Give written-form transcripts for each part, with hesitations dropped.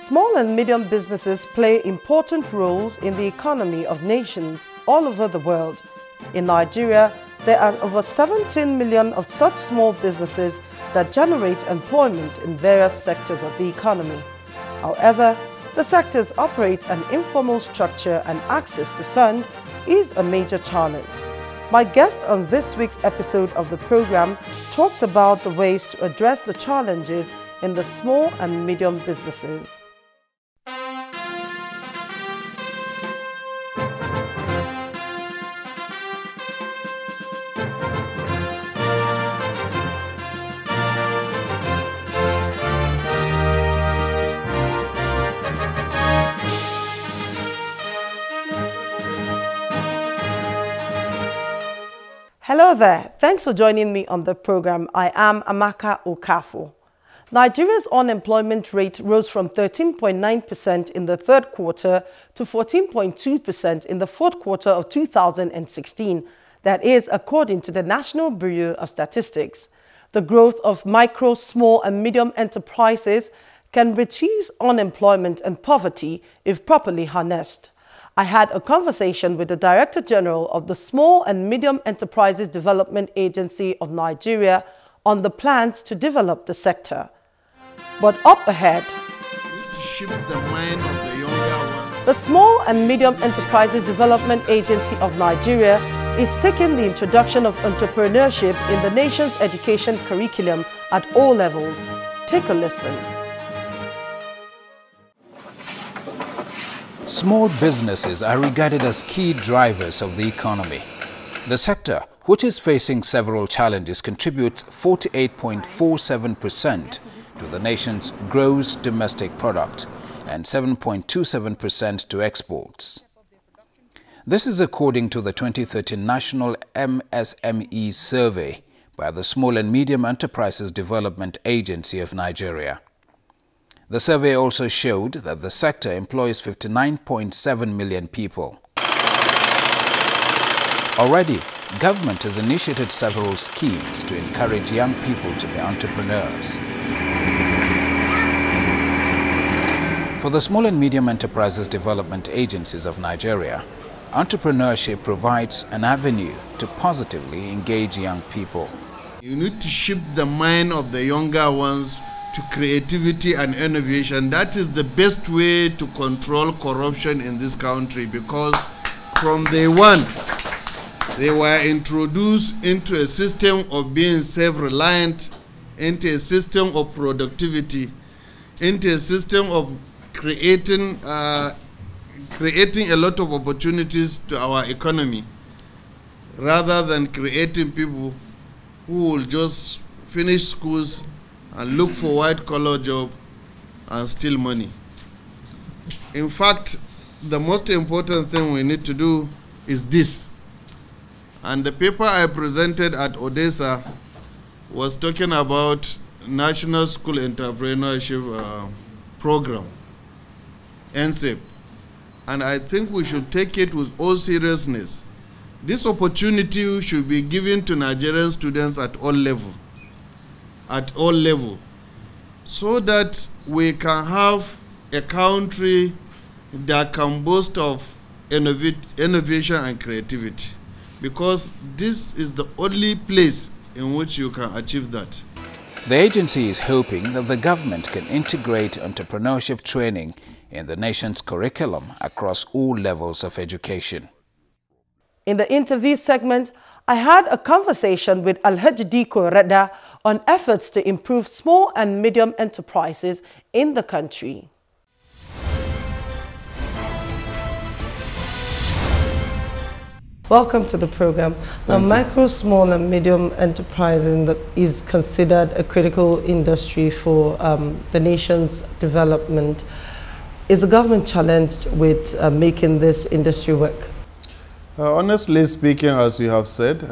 Small and medium businesses play important roles in the economy of nations all over the world. In Nigeria, there are over 17 million of such small businesses that generate employment in various sectors of the economy. However, the sectors operate an informal structure and access to funds is a major challenge. My guest on this week's episode of the program talks about the ways to address the challenges in the small and medium businesses. Hello there, thanks for joining me on the program. I am Amaka Okafor. Nigeria's unemployment rate rose from 13.9% in the third quarter to 14.2% in the fourth quarter of 2016. That is according to the National Bureau of Statistics. The growth of micro, small and medium enterprises can reduce unemployment and poverty if properly harnessed. I had a conversation with the Director General of the Small and Medium Enterprises Development Agency of Nigeria on the plans to develop the sector. But up ahead, the Small and Medium Enterprises Development Agency of Nigeria is seeking the introduction of entrepreneurship in the nation's education curriculum at all levels. Take a listen. Small businesses are regarded as key drivers of the economy. The sector, which is facing several challenges, contributes 48.47% to the nation's gross domestic product and 7.27% to exports. This is according to the 2013 National MSME survey by the Small and Medium Enterprises Development Agency of Nigeria. The survey also showed that the sector employs 59.7 million people. Already, government has initiated several schemes to encourage young people to be entrepreneurs. For the Small and Medium Enterprises Development Agencies of Nigeria, entrepreneurship provides an avenue to positively engage young people. You need to shape the mind of the younger ones to creativity and innovation. That is the best way to control corruption in this country, because from day one, they were introduced into a system of being self-reliant, into a system of productivity, into a system of creating a lot of opportunities to our economy, rather than creating people who will just finish schools and look for white-collar job and steal money. In fact, the most important thing we need to do is this. And the paper I presented at Odessa was talking about National School Entrepreneurship Program, NSEP. And I think we should take it with all seriousness. This opportunity should be given to Nigerian students at all levels. So that we can have a country that can boast of innovation and creativity, because this is the only place in which you can achieve that. The agency is hoping that the government can integrate entrepreneurship training in the nation's curriculum across all levels of education. In the interview segment, I had a conversation with Alhaji Diko Reda on efforts to improve small and medium enterprises in the country. Welcome to the program. Now, micro, small and medium enterprise is considered a critical industry for the nation's development. Is the government challenged with making this industry work? Honestly speaking, as you have said,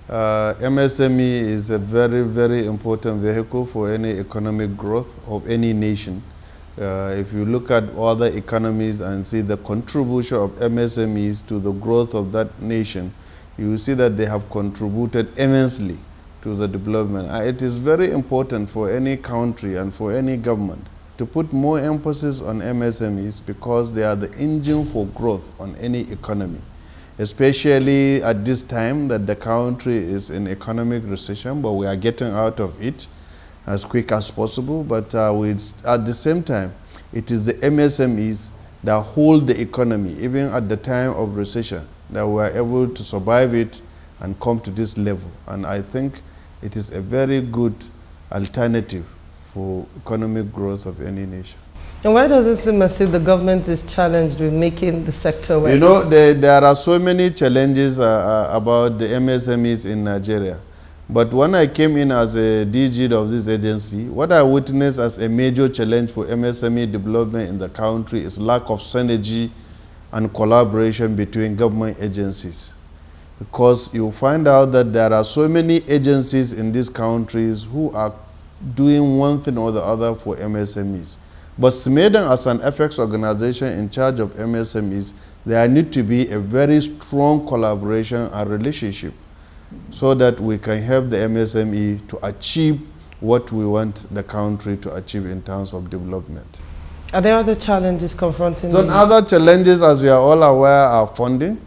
MSME is a very, very important vehicle for any economic growth of any nation. If you look at other economies and see the contribution of MSMEs to the growth of that nation, you will see that they have contributed immensely to the development. It is very important for any country and for any government to put more emphasis on MSMEs because they are the engine for growth on any economy, especially at this time that the country is in economic recession, but we are getting out of it as quick as possible. But at the same time, it is the MSMEs that hold the economy, even at the time of recession, that we are able to survive it and come to this level. And I think it is a very good alternative for economic growth of any nation. And why does it seem as if the government is challenged with making the sector work? You know, there are so many challenges about the MSMEs in Nigeria. But when I came in as a DG of this agency, what I witnessed as a major challenge for MSME development in the country is lack of synergy and collaboration between government agencies. Because you find out that there are so many agencies in these countries who are doing one thing or the other for MSMEs. But SMEDAN, as an FX organization in charge of MSMEs, there need to be a very strong collaboration and relationship so that we can help the MSME to achieve what we want the country to achieve in terms of development. Are there other challenges confronting Some other challenges, as we are all aware, are funding.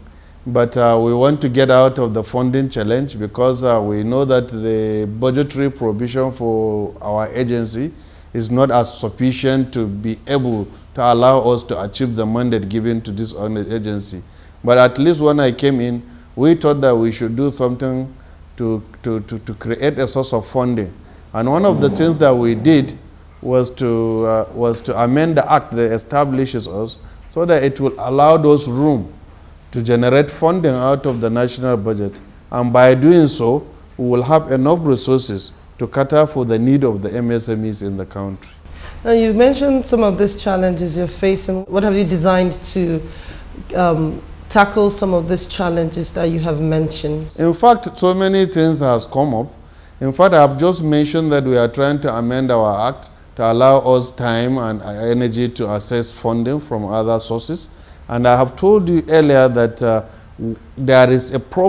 But we want to get out of the funding challenge because we know that the budgetary provision for our agency is not as sufficient to be able to allow us to achieve the mandate given to this agency. But at least when I came in, we thought that we should do something to create a source of funding. And one of the things that we did was to amend the act that establishes us so that it will allow those room to generate funding out of the national budget. And by doing so, we will have enough resources to cater for the need of the MSMEs in the country. Now, you mentioned some of these challenges you're facing. What have you designed to tackle some of these challenges that you have mentioned? In fact, so many things has come up. In fact, I have just mentioned that we are trying to amend our act to allow us time and energy to access funding from other sources. And I have told you earlier that there is a problem